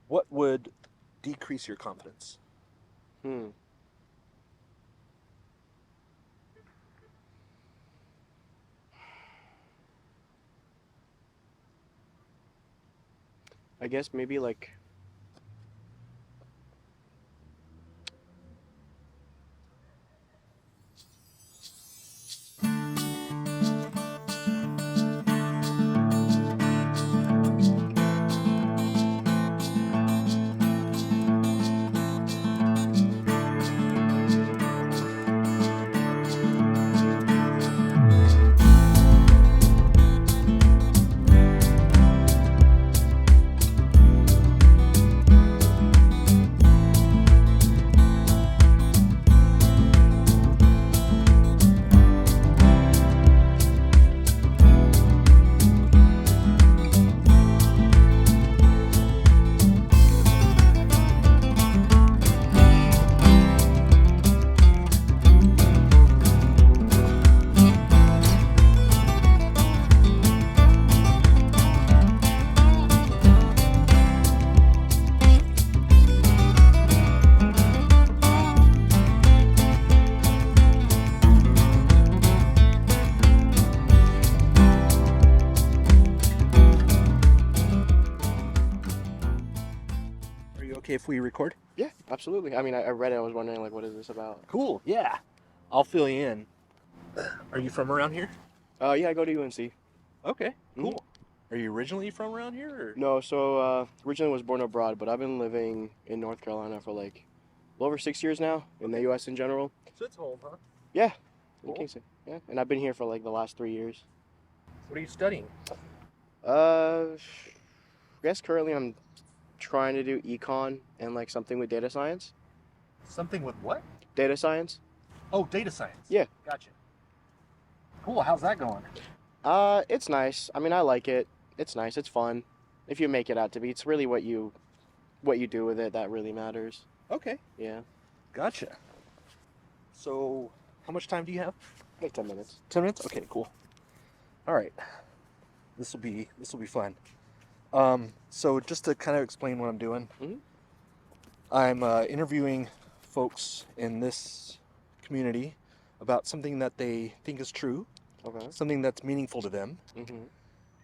What would decrease your confidence? Hmm. I guess maybe like Are you okay if we record? yeah, absolutely. I mean, I read it. I was wondering like, what is this about? Cool. Yeah. I'll fill you in. Are you from around here? Yeah, I go to UNC. Okay. Hmm. Cool. Are you originally from around here? Or? No, so originally was born abroad, but I've been living in North Carolina for like a little over 6 years now in the Okay. U.S. in general. So it's home, huh? Yeah, in Cool. Kingston. Yeah, and I've been here for like the last 3 years. What are you studying? I guess currently I'm trying to do econ and like something with data science. Something with what? Data science? Oh, data science. Yeah. Gotcha. Cool. How's that going? It's nice. I mean, I like it. It's nice. It's fun. If you make it out to be, it's really what you do with it that really matters. Okay. Yeah, Gotcha. So, how much time do you have? like 10 minutes. 10 minutes. Okay. Cool. All right. This will be fun. So just to kind of explain what I'm doing, Hmm. I'm interviewing folks in this community about something that they think is true, Okay. something that's meaningful to them, Hmm.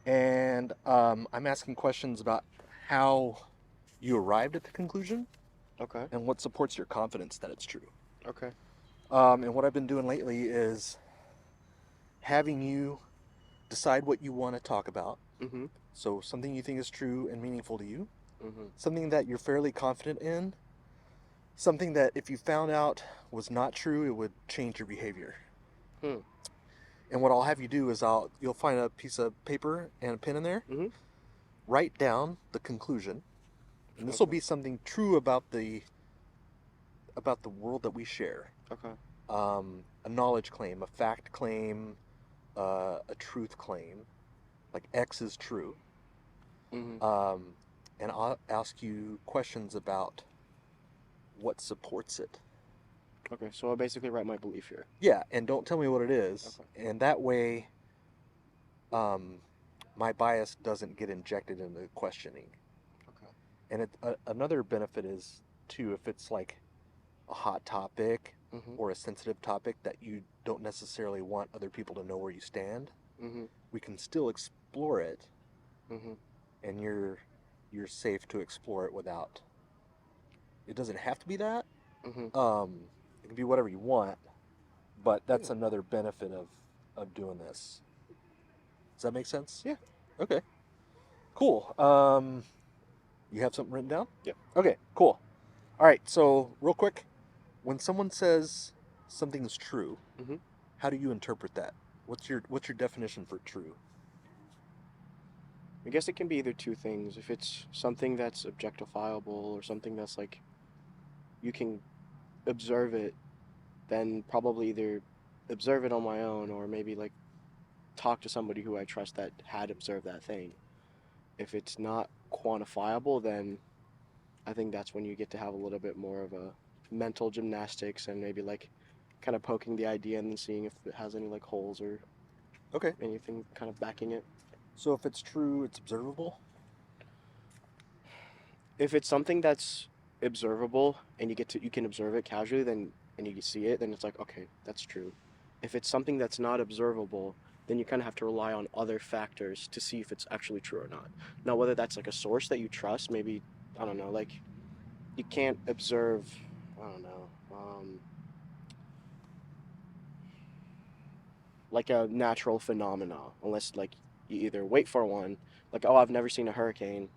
and I'm asking questions about how you arrived at the conclusion Okay. and what supports your confidence that it's true. Okay. And what I've been doing lately is having you decide what you want to talk about. Hmm. So something you think is true and meaningful to you, Hmm. something that you're fairly confident in, something that if you found out was not true, it would change your behavior. Hmm. And what I'll have you do is you'll find a piece of paper and a pen in there, Hmm. write down the conclusion, and this will Okay. be something true about the world that we share. Okay. A knowledge claim, a fact claim, a truth claim, like X is true. Hmm. Um, and I'll ask you questions about what supports it. Okay. So I'll basically write my belief here. Yeah, and don't tell me what it is. Okay. And that way, um, my bias doesn't get injected into questioning. Okay. And another benefit is, too, if it's like a hot topic Hmm. or a sensitive topic that you don't necessarily want other people to know where you stand, Hmm. we can still explore it, Hmm. and you're safe to explore it without. It doesn't have to be that. Hmm. It can be whatever you want, but that's Yeah. another benefit of doing this. Does that make sense? Yeah. Okay. Cool. You have something written down? Yeah. Okay, cool. All right, so real quick, when someone says something's true, Hmm. how do you interpret that? What's your definition for true? I guess it can be either two things. If it's something that's objectifiable or something that's like you can observe it, then probably either observe it on my own or maybe like talk to somebody who I trust that had observed that thing. If it's not quantifiable, then I think that's when you get to have a little bit more of a mental gymnastics and maybe like kind of poking the idea and then seeing if it has any like holes or Okay. anything kind of backing it. So if it's true, it's observable? If it's something that's observable and you can observe it casually, then and you see it, then it's like, okay, that's true. If it's something that's not observable, then you kind of have to rely on other factors to see if it's actually true or not. Now, whether that's like a source that you trust, maybe, I don't know, like you can't observe, I don't know, like a natural phenomena unless like you either wait for one, like, oh, I've never seen a hurricane,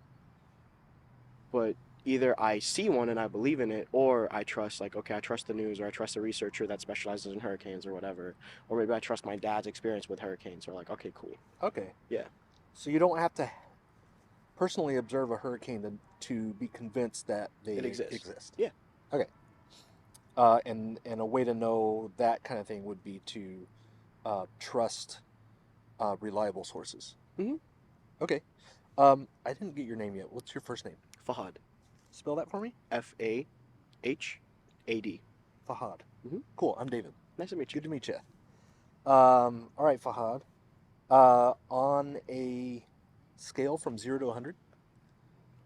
but either I see one and I believe in it, or I trust, like, okay, I trust the news, or I trust a researcher that specializes in hurricanes or whatever, or maybe I trust my dad's experience with hurricanes, or like, okay, cool. Okay. Yeah. So you don't have to personally observe a hurricane to be convinced that they It exists. exist. Yeah. Okay. And a way to know that kind of thing would be to trust reliable sources. Mm-hmm. Okay. I didn't get your name yet. What's your first name? Fahad. Spell that for me. Fahad. Fahad. Mm-hmm. Cool. I'm David. Nice to meet you. Good to meet you. All right, Fahad. On a scale from 0 to 100,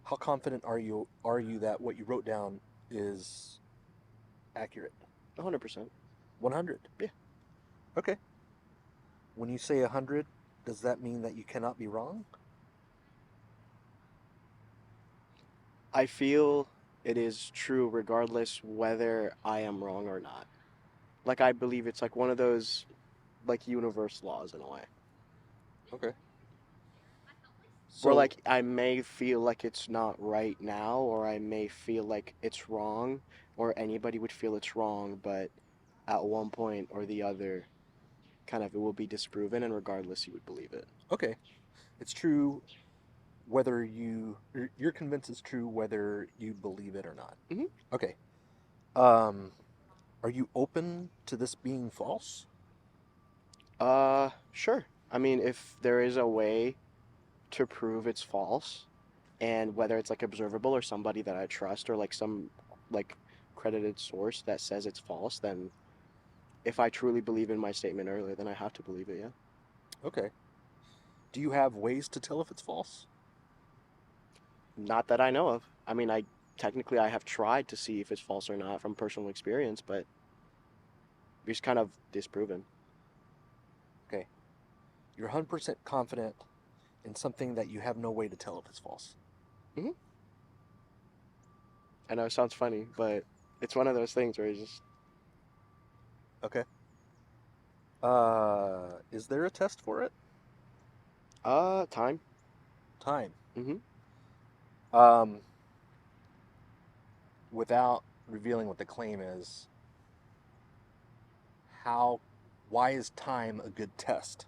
how confident are you that what you wrote down is accurate? 100%. 100. Yeah. Okay. When you say 100, does that mean that you cannot be wrong? I feel it is true regardless whether I am wrong or not. Like, I believe it's like one of those, like, universe laws in a way. Okay. Or So, like I may feel like it's not right now, or I may feel like it's wrong, or anybody would feel it's wrong, but at one point or the other, kind of it will be disproven, and regardless, you would believe it. okay. It's true whether you're convinced it's true whether you believe it or not. Hmm. Okay. Um, are you open to this being false? Sure. I mean, if there is a way to prove it's false, and whether it's like observable or somebody that I trust or like some like credited source that says it's false, then if I truly believe in my statement earlier, then I have to believe it, yeah. Okay. Do you have ways to tell if it's false? Not that I know of. I mean, I have tried to see if it's false or not from personal experience, but it's kind of disproven. Okay. You're 100% confident in something that you have no way to tell if it's false. Hmm. I know it sounds funny, but it's one of those things where it's just Okay. Is there a test for it? time. Time. Hmm. Um, without revealing what the claim is, how, why is time a good test?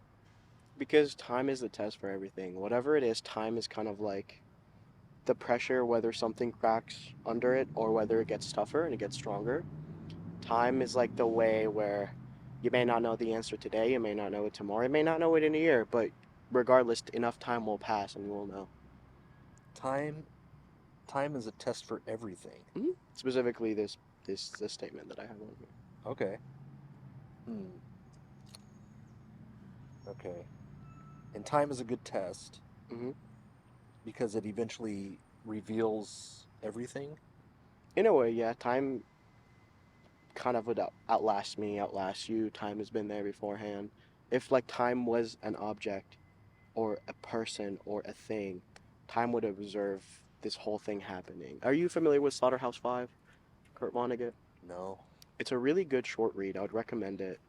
Because time is the test for everything. Whatever it is, time is kind of like the pressure, whether something cracks under it or whether it gets tougher and it gets stronger. Time is like the way where you may not know the answer today, you may not know it tomorrow, you may not know it in a year, but regardless, enough time will pass and you will know. Time, time is a test for everything. Hmm. Specifically, this statement that I have on here. Okay. Hmm. Okay. And time is a good test Hmm. because it eventually reveals everything. In a way, yeah, time kind of would outlast me, outlast you. Time has been there beforehand. If like time was an object or a person or a thing, time would observe this whole thing happening. Are you familiar with Slaughterhouse-Five, Kurt Vonnegut? No. It's a really good short read. I would recommend it.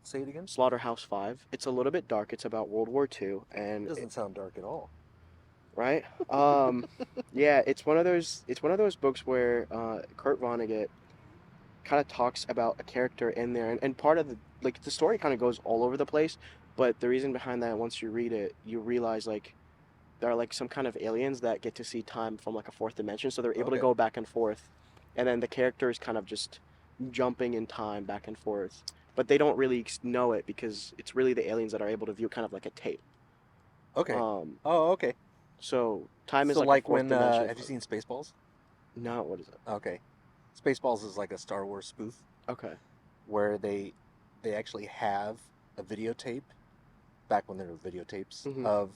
Say it again. Slaughterhouse-Five. It's a little bit dark. It's about World War II, It and doesn't sound dark at all. right? Yeah, it's one of those. It's one of those books where Kurt Vonnegut kind of talks about a character in there, and part of the story kind of goes all over the place. But the reason behind that, once you read it, you realize like there are like some kind of aliens that get to see time from like a fourth dimension, so they're able to Okay. go back and forth, and then the character is kind of just jumping in time back and forth. But they don't really know it because it's really the aliens that are able to view kind of like a tape. Okay. Um, Oh, okay. so time is So, like a like fourth when dimension. have you seen Spaceballs? No, what is it? Okay. Spaceballs is like a Star Wars spoof Okay. where they actually have a videotape back when there were videotapes Hmm. of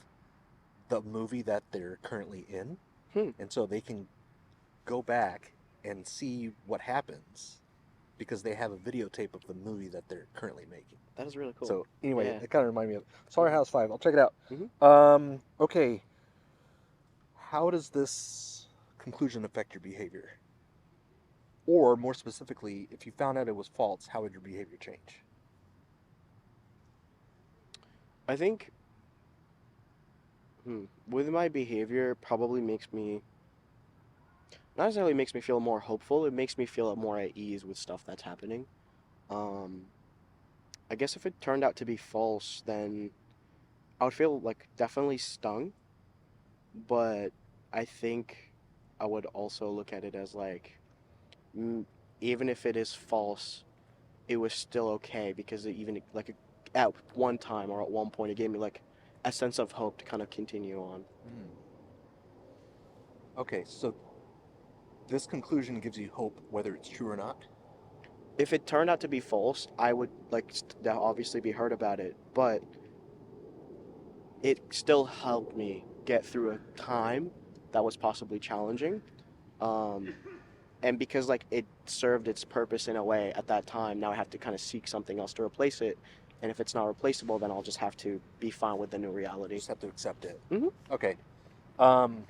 the movie that they're currently in, Hmm. and so they can go back and see what happens because they have a videotape of the movie that they're currently making. That is really cool. So anyway, Yeah. it kind of reminded me of Sorry House 5. I'll check it out. Hmm. Okay. How does this conclusion affect your behavior? Or more specifically, if you found out it was false, how would your behavior change? I think with my behavior probably makes me not necessarily makes me feel more hopeful. It makes me feel more at ease with stuff that's happening. Um, I guess if it turned out to be false, then I would feel like definitely stung, but I think I would also look at it as like, mm, even if it is false, it was still okay because it even like at one time or at one point it gave me like a sense of hope to kind of continue on. Hmm. Okay, so this conclusion gives you hope whether it's true or not? If it turned out to be false, I would like obviously be hurt about it, but it still helped me get through a time that was possibly challenging. Um, and because like it served its purpose in a way at that time, now I have to kind of seek something else to replace it. And if it's not replaceable, then I'll just have to be fine with the new reality. Just have to accept it. Hmm. Okay. Um,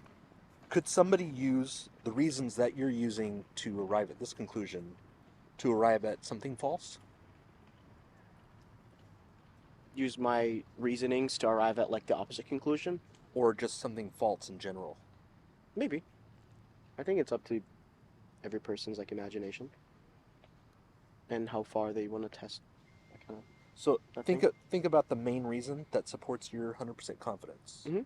could somebody use the reasons that you're using to arrive at this conclusion to arrive at something false? Use my reasonings to arrive at like the opposite conclusion. Or just something false in general? Maybe. I think it's up to every person's like imagination and how far they want to test that kind of So that think thing. think about the main reason that supports your 100% confidence. Hmm.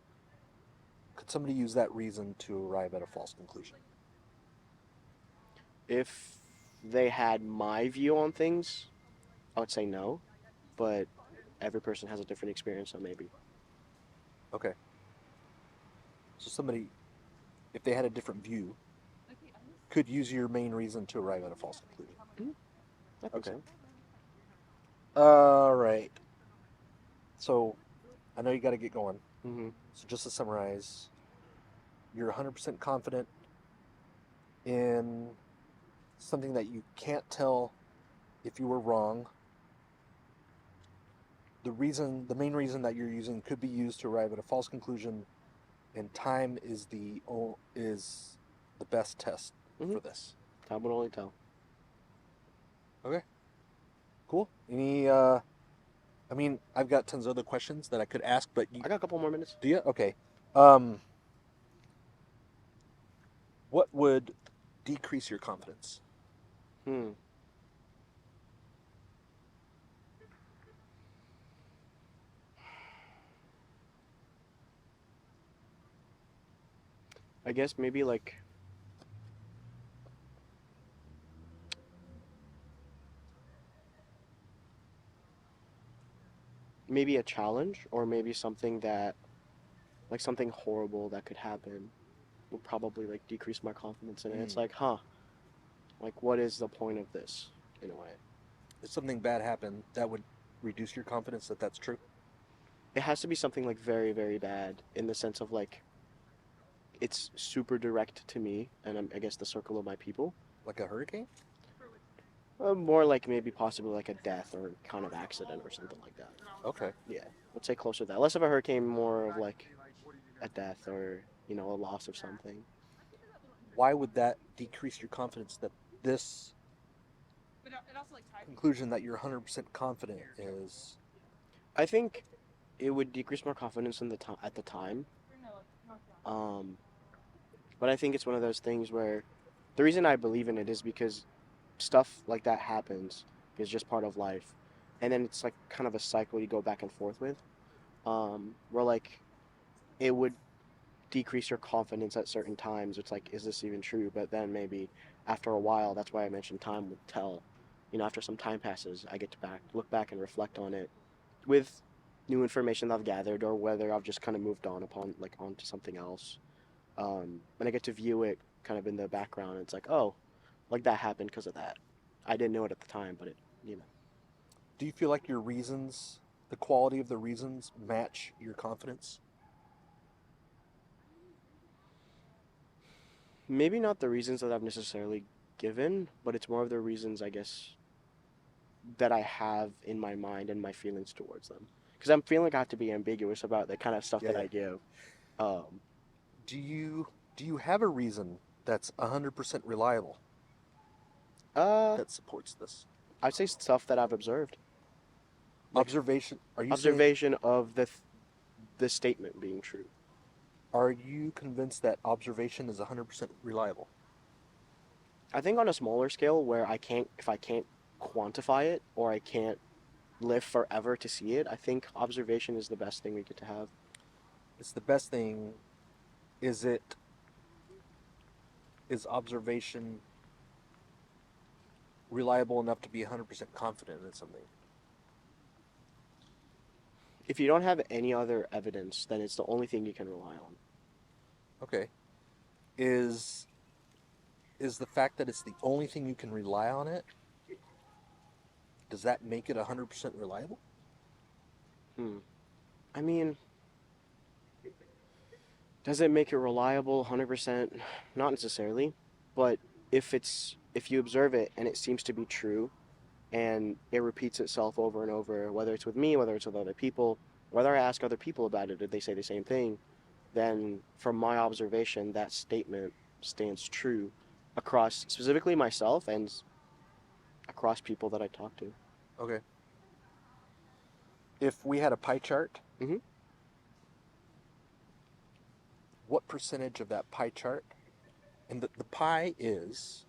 Could somebody use that reason to arrive at a false conclusion? If they had my view on things, I would say no, but every person has a different experience, so maybe. Okay. So somebody, if they had a different view, could use your main reason to arrive at a false conclusion. Mhm. I think Okay. so. All right. So I know you got to get going. Hmm. So just to summarize, you're 100% confident in something that you can't tell if you were wrong. The main reason that you're using could be used to arrive at a false conclusion, and time is the best test Hmm. for this. Time would only tell. Okay, cool. I mean, I've got tons of other questions that I could ask, but I got a couple more minutes. do you? Okay. Um, what would decrease your confidence? Hmm. I guess maybe a challenge or maybe something that like something horrible that could happen would probably like decrease my confidence in it. It's Mm. like, huh, like what is the point of this in a way? If something bad happened, that would reduce your confidence that that's true? It has to be something like very, very bad in the sense of like it's super direct to me and I guess the circle of my people. Like a hurricane? More like maybe possibly like a death or kind of accident or something like that. Okay. Yeah, let's say closer to that. Less of a hurricane, more of like a death or a loss of something. Why would that decrease your confidence that this conclusion that you're 100% confident is? I think it would decrease my confidence in the at the time. Um, but I think it's one of those things where the reason I believe in it is because stuff like that happens is just part of life, and then it's like kind of a cycle you go back and forth with. Where like it would decrease your confidence at certain times. It's like, is this even true? But then maybe after a while, that's why I mentioned time would tell. After some time passes, I get to look back and reflect on it with new information that I've gathered, or whether I've just kind of moved on onto something else. And I get to view it kind of in the background. It's like, oh, like that happened because of that. I didn't know it at the time, but it. Do you feel like your reasons, the quality of the reasons, match your confidence? Maybe not the reasons that I've necessarily given, but it's more of the reasons, I guess, that I have in my mind and my feelings towards them. Because I'm feeling like I have to be ambiguous about the kind of stuff Yeah, that yeah. I give. Um, Do you have a reason that's 100% reliable uh, that supports this? I'd say stuff that I've observed, like Observation. Are you saying, observation of the statement being true. are you convinced that observation is 100% reliable? I think on a smaller scale where if I can't quantify it or I can't live forever to see it, I think observation is the best thing we get to have. It's the best thing. Is it, is observation reliable enough to be 100% confident in something? If you don't have any other evidence, then it's the only thing you can rely on. Okay. Is is the fact that it's the only thing you can rely on it, does that make it 100% reliable? Hmm. I mean, does it make it reliable 100%? Not necessarily, but if you observe it and it seems to be true and it repeats itself over and over, whether it's with me, whether it's with other people, whether I ask other people about it, did they say the same thing, then from my observation, that statement stands true across specifically myself and across people that I talk to. Okay. If we had a pie chart, Hmm. what percentage of that pie chart, and the pie is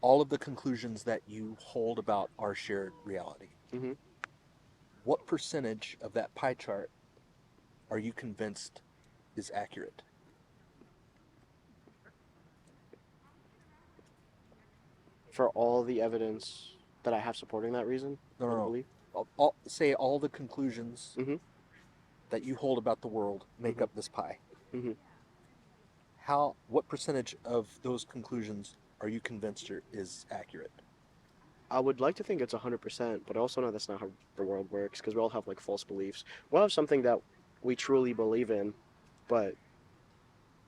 all of the conclusions that you hold about our shared reality. Hmm. What percentage of that pie chart are you convinced is accurate? For all the evidence that I have supporting that reason No, no, or the no. belief. Say all the conclusions Hmm. that you hold about the world make Hmm. up this pie. Hmm. What percentage of those conclusions are you convinced is accurate? I would like to think it's 100%, but I also know that's not how the world works because we all have like false beliefs. We'll have something that we truly believe in, but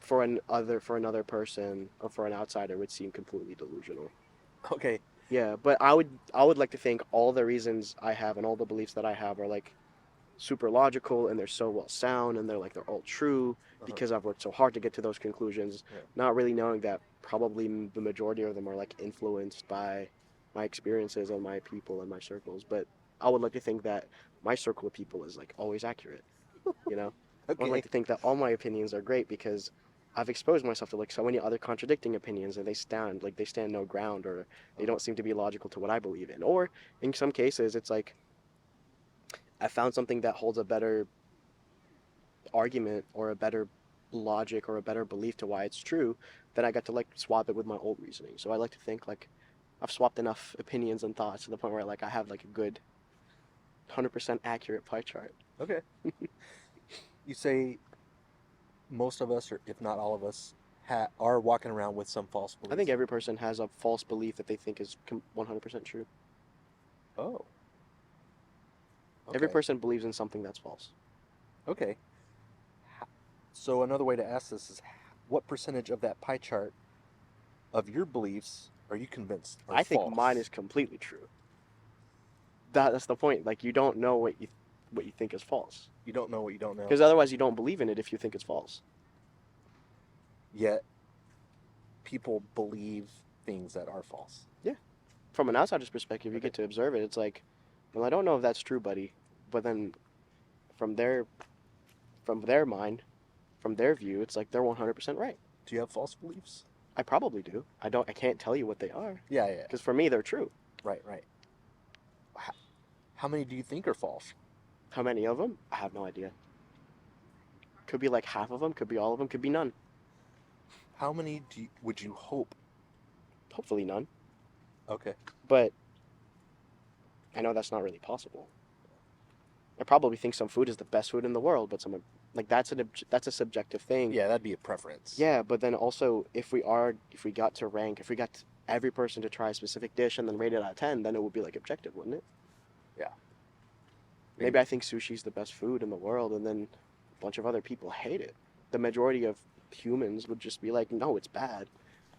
for another person or for an outsider it would seem completely delusional. Okay. Yeah, but I would like to think all the reasons I have and all the beliefs that I have are like super logical and they're so well sound and they're all true Uh-huh. because I've worked so hard to get to those conclusions, Yeah. not really knowing that probably the majority of them are like influenced by my experiences and my people and my circles. But I would like to think that my circle of people is like always accurate, you know? I would like Okay. to think that all my opinions are great because I've exposed myself to like so many other contradicting opinions and they stand no ground or they Uh-huh. don't seem to be logical to what I believe in. Or in some cases it's like I found something that holds a better argument or a better logic or a better belief to why it's true, then I got to like swap it with my old reasoning. So I like to think like I've swapped enough opinions and thoughts to the point where like I have like a good 100% accurate pie chart. Okay. You say most of us, or if not all of us, are walking around with some false I think beliefs. every person has a false belief that they think is 100% true. Oh, Every okay. person believes in something that's false. Okay. So another way to ask this is, what percentage of that pie chart of your beliefs are you convinced are I think mine false? is completely true. That's the point. Like you don't know what you think is false. You don't know what you don't know. Because otherwise you don't believe in it if you think it's false. Yet people believe things that are false. Yeah. From an outsider's perspective, you Okay. get to observe it. It's like, well, I don't know if that's true, buddy. But then from their mind, from their view, it's like they're 100% right. Do you have false beliefs? I probably do. I can't tell you what they are Yeah, yeah. because for me they're true. Right, right. How many do you think are false? How many of them? I have no idea. Could be like half of them, could be all of them, could be none. How many would you hope? Hopefully none. Okay. But I know that's not really possible. I probably think some food is the best food in the world, but someone like that's a subjective thing. Yeah, that'd be a preference. Yeah, but then also if we got to rank, if we got every person to try a specific dish and then rate it out of 10, then it would be like objective, wouldn't it? Yeah. Maybe I think sushi's the best food in the world and then a bunch of other people hate it. The majority of humans would just be like, "No, it's bad."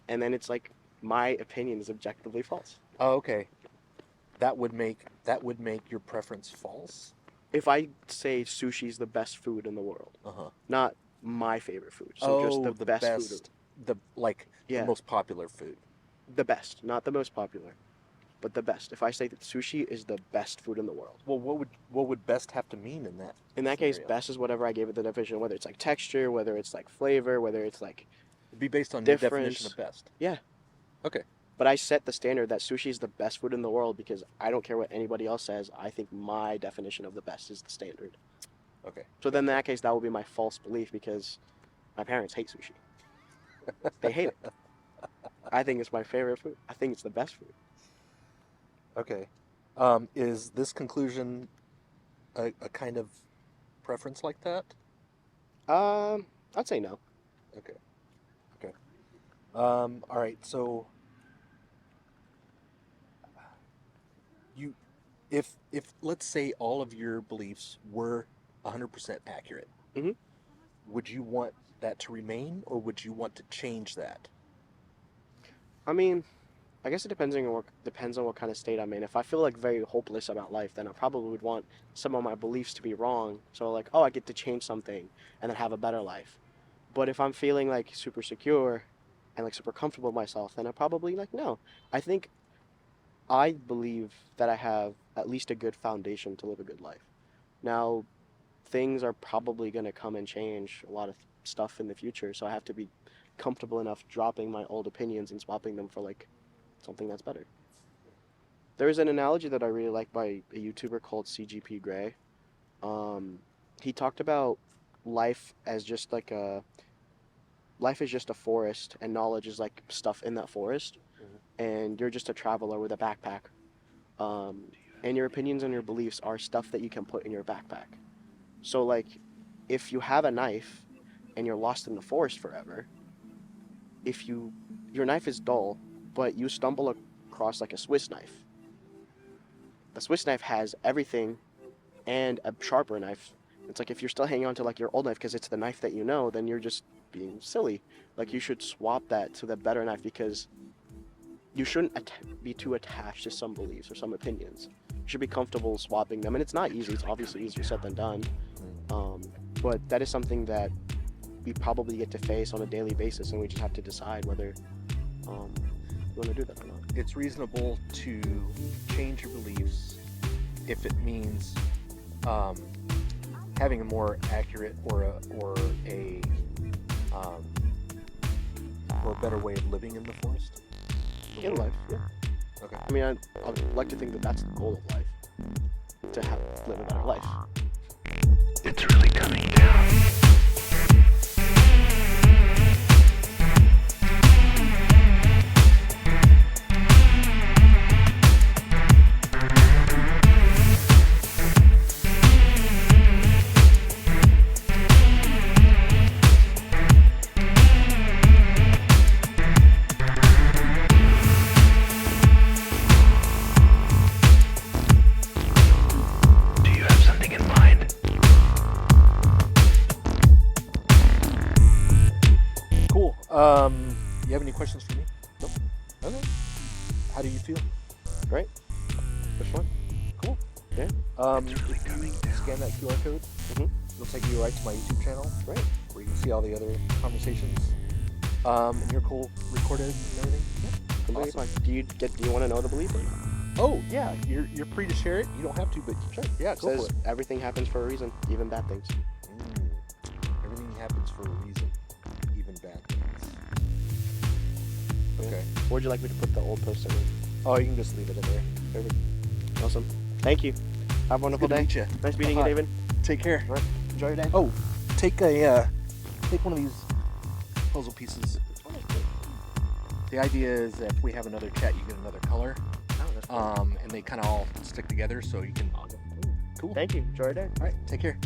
and then it's like my opinion is objectively false. Oh, okay. That would make your preference false. If I say sushi's the best food in the world, Uh-huh. not my favorite food, so just the best food. The Yeah. most popular food. The best, not the most popular, but the best. If I say that sushi is the best food in the world, Well, what would best have to mean in that? in that case, scenario? best is whatever I gave it the definition, whether it's like texture, whether it's like flavor, whether it's like It'd be based on your difference. definition of best. Yeah. Okay. But I set the standard that sushi is the best food in the world because I don't care what anybody else says. I think my definition of the best is the standard. Okay. So then in that case, that would be my false belief because my parents hate sushi. They hate it. I think it's my favorite food. I think it's the best food. Okay. Is this conclusion a kind of preference like that? I'd say no. Okay. Okay. All right. So if let's say all of your beliefs were 100% accurate, Mhm. would you want that to remain, or would you want to change that? I mean, I guess it depends on what kind of state I'm in. If I feel like very hopeless about life, then I probably would want some of my beliefs to be wrong. So like, oh, I get to change something and then have a better life. But if I'm feeling like super secure and like super comfortable with myself, then I probably like no. I believe that I have at least a good foundation to live a good life. Now, things are probably going to come and change a lot of stuff in the future, so I have to be comfortable enough dropping my old opinions and swapping them for like something that's better. There's an analogy that I really like by a YouTuber called CGP Grey. He talked about life as just like life is just a forest, and knowledge is like stuff in that forest, and you're just a traveler with a backpack. And your opinions and your beliefs are stuff that you can put in your backpack. So like, if you have a knife and you're lost in the forest forever, your knife is dull, but you stumble across like a Swiss knife. The Swiss knife has everything and a sharper knife. It's like if you're still hanging on to like your old knife because it's the knife that you know, then you're just being silly. Like you should swap that to the better knife because you shouldn't be too attached to some beliefs or some opinions. You should be comfortable swapping them, and it's not easy. It's obviously easier said than done. But that is something that we probably get to face on a daily basis, and we just have to decide whether we want to do that or not. It's reasonable to change your beliefs if it means having a more accurate or a better way of living in the forest. In life, yeah. Okay. I mean, I'd like to think that that's the goal of life, to live a better life. It's really coming down. Do you have something in mind? Cool. You have any questions for me? Nope. Okay. How do you feel? Great. Which one? Cool. Yeah. If you scan that QR code, it'll take you right to my YouTube channel, Great. where you can see all the other conversations. And you're cool, recorded and everything. Completely Awesome. fine. Do you want to know the belief or not? Oh yeah, you're free to share it. You don't have to, but Sure. yeah, It go says for it. everything happens for a reason, even bad things. Everything happens for a reason, even bad things. Okay. Where would you like me to put the old poster in? Oh, you can just leave it in there. Perfect. Awesome. Thank you. Have a wonderful Good to day. meet you. Nice meeting you, Fahad. David. Take care. All right. Enjoy your day. Oh, take one of these puzzle pieces. The idea is that if we have another chat, you get another color, Oh, that's cool. and they kind of all stick together, so you can. Cool. Thank you. Enjoy your day. All right. Take care.